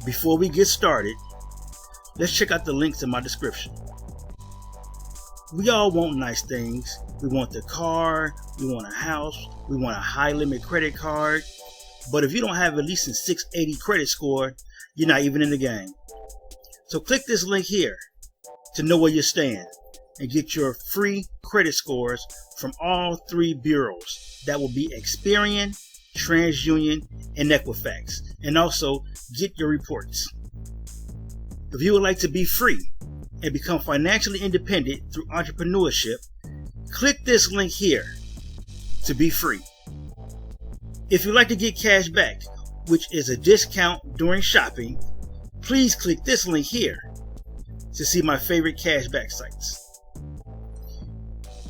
before we get started, let's check out the links in my description. We all want nice things. We want the car, we want a house, we want a high limit credit card. But if you don't have at least a 680 credit score, you're not even in the game. So click this link here to know where you stand and get your free credit scores from all three bureaus. That will be Experian, TransUnion, and Equifax. And also get your reports. If you would like to be free and become financially independent through entrepreneurship, click this link here to be free. If you'd like to get cash back, which is a discount during shopping, please click this link here to see my favorite cashback sites.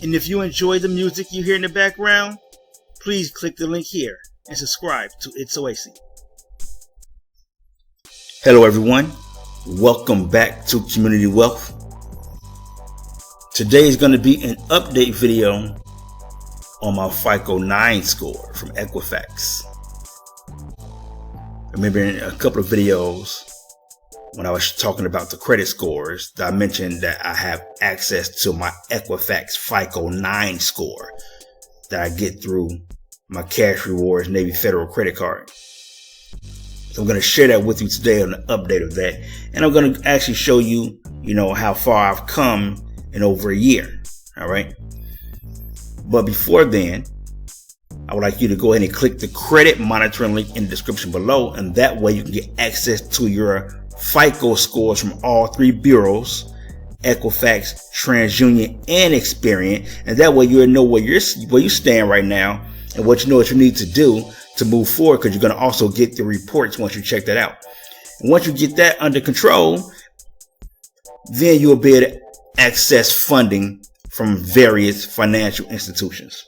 And if you enjoy the music you hear in the background, please click the link here and subscribe to It's Oasis. Hello everyone, welcome back to Community Wealth. Today is going to be an update video on my Fico 9 score from Equifax. Remember in a couple of videos when I was talking about the credit scores, I mentioned that I have access to my Equifax Fico 9 score that I get through my Cash Rewards Navy Federal credit card. So I'm going to share that with you today on the update of that. And I'm going to actually show you, how far I've come in over a year. All right. But before then, I would like you to go ahead and click the credit monitoring link in the description below. And that way you can get access to your FICO scores from all three bureaus, Equifax, TransUnion, and Experian. And that way you'll know where you stand right now and what you need to do to move forward, because you're going to also get the reports once you check that out. And once you get that under control, then you'll be able to access funding from various financial institutions.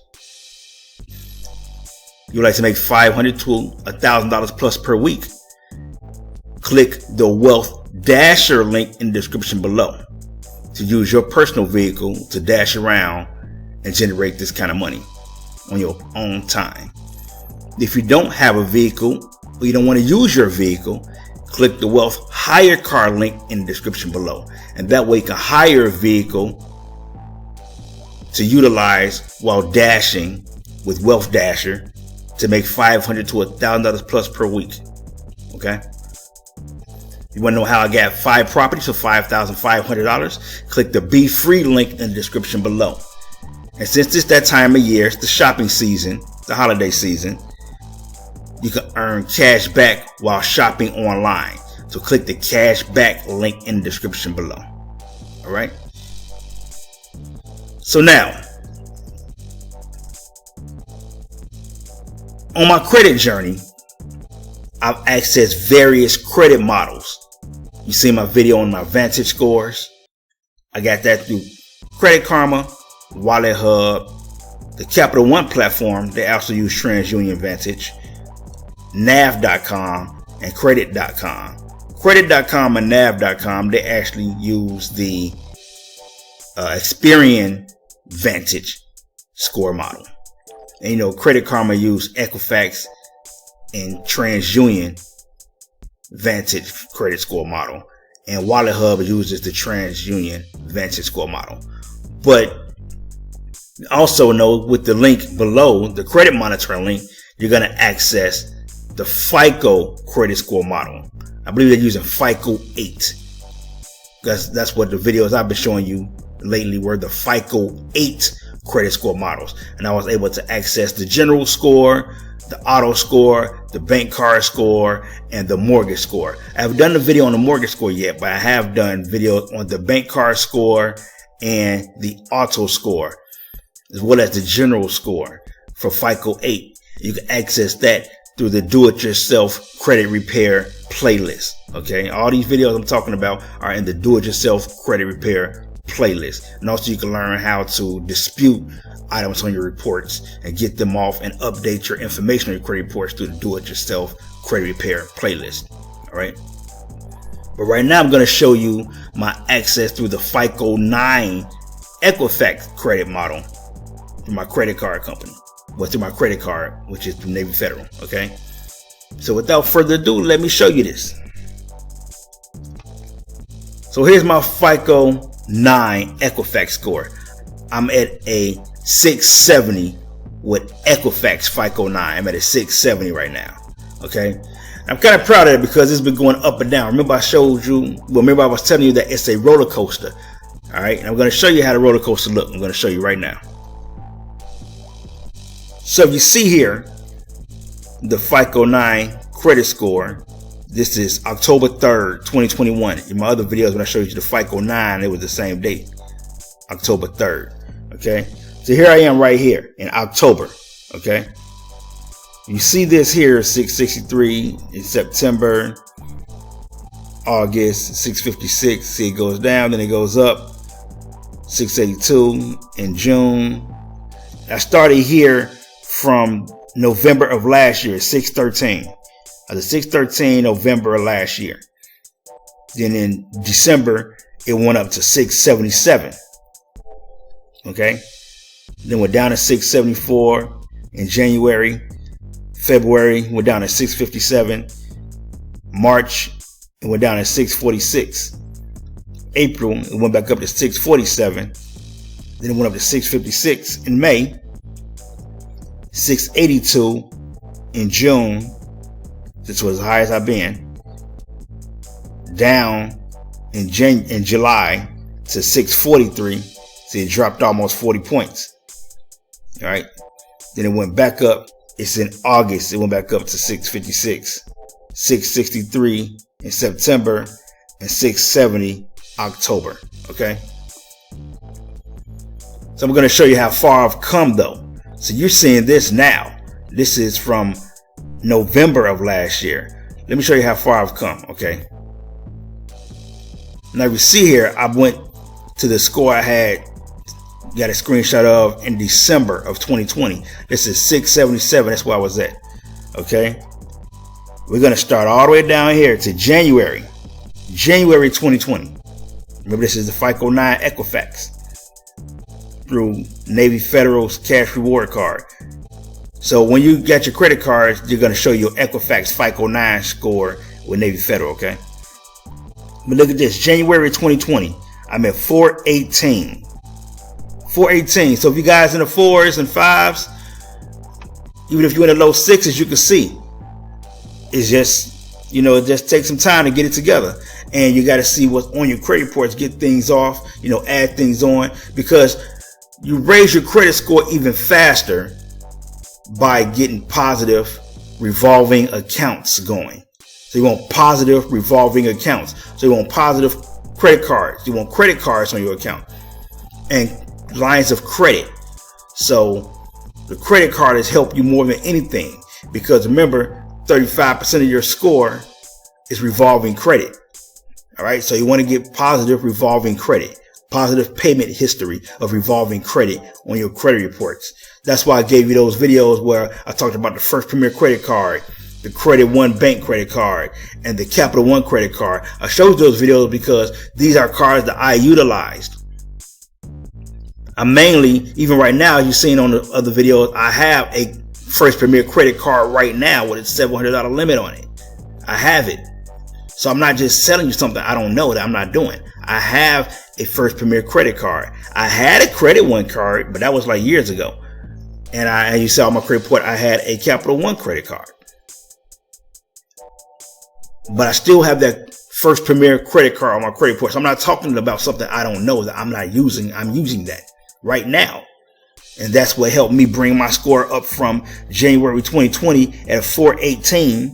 You'd like to make $500 to $1,000 plus per week. Click the Wealth Dasher link in the description below to use your personal vehicle to dash around and generate this kind of money on your own time. If you don't have a vehicle or you don't want to use your vehicle, click the Wealth Hire Car link in the description below. And that way you can hire a vehicle to utilize while dashing with Wealth Dasher to make $500 to $1,000 plus per week. Okay. You want to know how I got 5 properties for $5,500? Click the Be Free link in the description below. And since it's that time of year, it's the shopping season, the holiday season, you can earn cash back while shopping online. So click the Cashback link in the description below. All right. So now, on my credit journey, I've accessed various credit models. You see my video on my Vantage scores. I got that through Credit Karma, Wallet Hub, the Capital One platform. They also use TransUnion Vantage, nav.com, and credit.com. Credit.com and nav.com, they actually use the Experian Vantage score model. And Credit Karma use Equifax and TransUnion Vantage credit score model, and Wallet Hub uses the TransUnion Vantage score model. But also know with the link below, the credit monitoring link, you're going to access the FICO credit score model. I believe they're using FICO 8. That's what the videos I've been showing you lately were, the FICO 8 credit score models. And I was able to access the general score, the auto score, the bank card score, and the mortgage score. I haven't done a video on the mortgage score yet, but I have done videos on the bank card score and the auto score, as well as the general score for FICO 8. You can access that through the do-it-yourself credit repair playlist. Okay, all these videos I'm talking about are in the do-it-yourself credit repair playlist. And also you can learn how to dispute items on your reports and get them off and update your information on your credit reports through the do-it-yourself credit repair playlist. All right. But right now I'm going to show you my access through the Fico 9 Equifax credit model through my credit card company. Well, through my credit card, which is through Navy Federal. Okay. So without further ado, let me show you this. So here's my FICO 9 Equifax score. I'm at a 670 with Equifax FICO 9. I'm at a 670 right now. Okay. I'm kind of proud of it because it's been going up and down. Remember I showed you, well, remember I was telling you that it's a roller coaster. All right. And I'm going to show you how the roller coaster look. I'm going to show you right now. So if you see here, the FICO 9 credit score, this is October 3rd, 2021. In my other videos, when I showed you the FICO 9, it was the same date, October 3rd. Okay. So here I am right here in October. Okay. You see this here, 663 in September, August, 656. See, it goes down, then it goes up. 682 in June. I started here from November of last year, 613. The 613 November of last year. Then in December, it went up to 677. Okay. Then went down to 674 in January. February went down to 657. March, it went down to 646. April, it went back up to 647. Then it went up to 656 in May. 682 in June. This was as high as I've been. Down in July to 643. So it dropped almost 40 points. All right. Then it went back up. It's in August. It went back up to 656, 663 in September, and 670 October. Okay. So I'm going to show you how far I've come though. So you're seeing this now. This is from November of last year. Let me show you how far I've come. Okay. Now you see here, I went to the score I had, got a screenshot of in December of 2020. This is 677. That's where I was at. Okay. We're going to start all the way down here to January 2020. Remember, this is the FICO 9 Equifax through Navy Federal's cash reward card. So when you get your credit cards, you're going to show your Equifax FICO 9 score with Navy Federal. Okay. But look at this. January 2020. I'm at 418. 418. So if you guys in the 4s and 5s, even if you're in the low 6s, you can see it's just, you know, it just takes some time to get it together. And you got to see what's on your credit reports, get things off, you know, add things on, because you raise your credit score even faster by getting positive revolving accounts going. So you want positive revolving accounts. So you want positive credit cards. You want credit cards on your account and lines of credit. So the credit card has helped you more than anything, because remember, 35% of your score is revolving credit. All right. So you want to get positive revolving credit, positive payment history of revolving credit on your credit reports. That's why I gave you those videos where I talked about the First Premier credit card, the Credit One Bank credit card, and the Capital One credit card. I showed those videos because these are cards that I utilized. I mainly, even right now, you've seen on the other videos, I have a First Premier credit card right now with a $700 limit on it. I have it. So I'm not just selling you something I don't know that I'm not doing. I have a First Premier credit card. I had a Credit One card, but that was like years ago. And you saw on my credit report, I had a Capital One credit card. But I still have that First Premier credit card on my credit report. So I'm not talking about something I don't know that I'm not using. I'm using that right now. And that's what helped me bring my score up from January 2020 at 418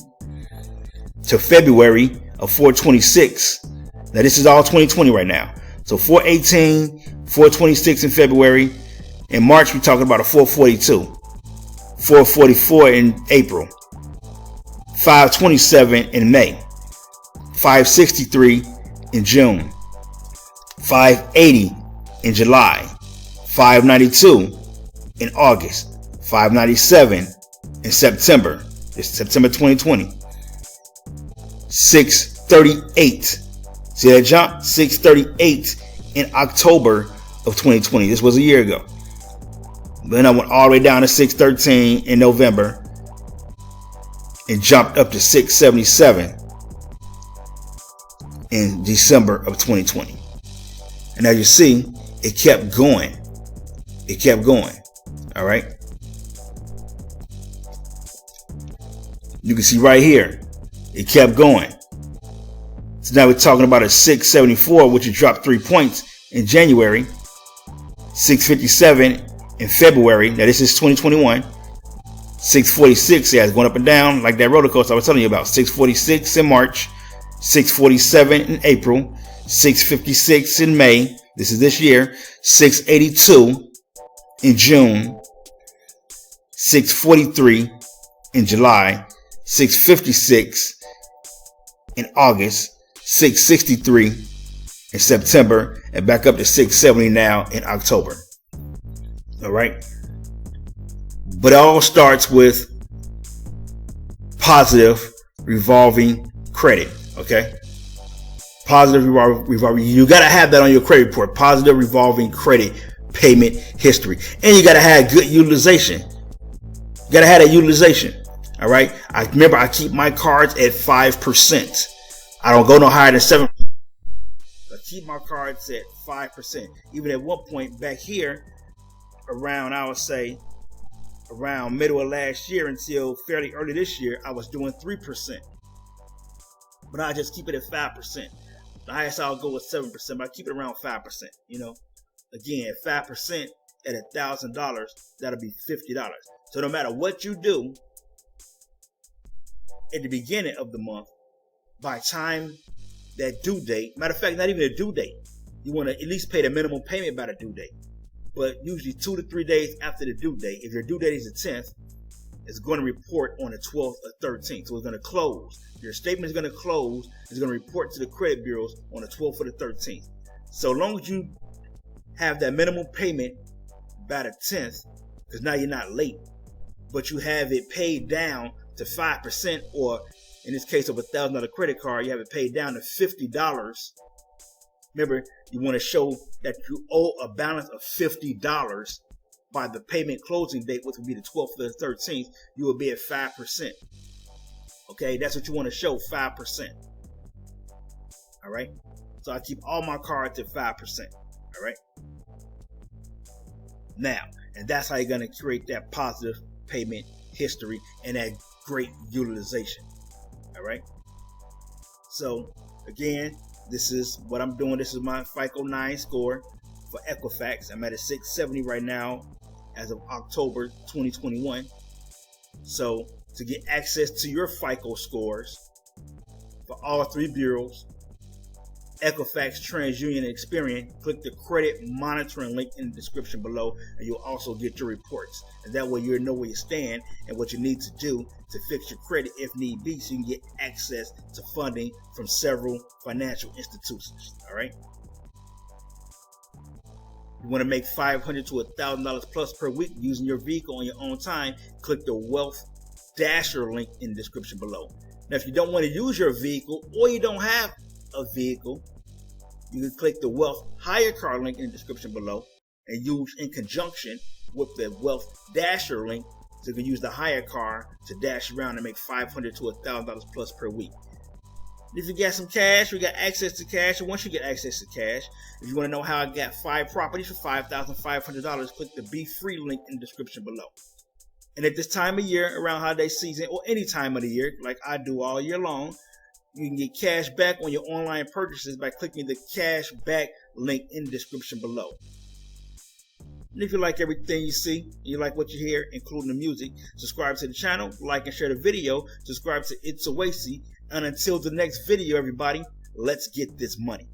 to February of 426. Now this is all 2020 right now. So 418, 426 in February. In March, we're talking about a 442, 444 in April, 527 in May, 563 in June, 580 in July, 592 in August, 597 in September. It's September 2020. 638. See that jump? 638 in October of 2020. This was a year ago. Then I went all the way down to 613 in November and jumped up to 677 in December of 2020. And as you see, it kept going. It kept going. All right. You can see right here, it kept going. So now we're talking about a 674, which has dropped 3 points in January, 657 in February. Now this is 2021. 646, yeah, it's going up and down like that roller coaster I was telling you about. 646 in March, 647 in April, 656 in May. This is this year. 682 in June, 643 in July, 656 in August, 663 in September, and back up to 670 now in October. All right. But it all starts with positive revolving credit. Okay. Positive revolving. You got to have that on your credit report. Positive revolving credit payment history. And you got to have good utilization. You got to have that utilization. All right. I remember I keep my cards at 5%. I don't go no higher than 7%. I keep my cards at 5%. Even at one point back here around, I would say around middle of last year until fairly early this year, I was doing 3%. But I just keep it at 5%. The highest I'll go is 7%, but I keep it around 5%. You know, again, 5% at $1,000, that'll be $50. So no matter what you do at the beginning of the month, by time that due date, matter of fact, not even a due date, you want to at least pay the minimum payment by the due date. But usually 2 to 3 days after the due date, if your due date is the 10th, it's going to report on the 12th or 13th. So it's going to close. Your statement is going to close. It's going to report to the credit bureaus on the 12th or the 13th. So long as you have that minimum payment by the 10th, because now you're not late, but you have it paid down to 5%, or in this case of $1,000 credit card, you have it paid down to $50. Remember, you want to show that you owe a balance of $50 by the payment closing date, which would be the 12th or the 13th. You will be at 5%. Okay, that's what you want to show, 5%. All right. So I keep all my cards at 5%. All right. Now, and that's how you're going to create that positive payment history and that great utilization. All right. So again, this is what I'm doing. This is my FICO 9 score for Equifax. I'm at a 670 right now as of October 2021. So to get access to your FICO scores for all 3 bureaus, Equifax, TransUnion, and Experian, click the credit monitoring link in the description below, and you'll also get your reports. And that way you'll know where you stand and what you need to do to fix your credit if need be, so you can get access to funding from several financial institutions. All right. You want to make $500 to $1,000 plus per week using your vehicle on your own time, click the Wealth Dasher link in the description below. Now, if you don't want to use your vehicle or you don't have a vehicle, you can click the Wealth Hire Car link in the description below and use in conjunction with the Wealth Dasher link, so you can use the hire car to dash around and make $500 to $1,000 plus per week. If you got some cash, we got access to cash. And once you get access to cash, if you want to know how I got 5 properties for $5,500, click the Be Free link in the description below. And at this time of year, around holiday season, or any time of the year, like I do all year long, you can get cash back on your online purchases by clicking the Cashback link in the description below. And if you like everything you see, and you like what you hear, including the music, subscribe to the channel, like and share the video, subscribe to It's a Wasey, and until the next video, everybody, let's get this money.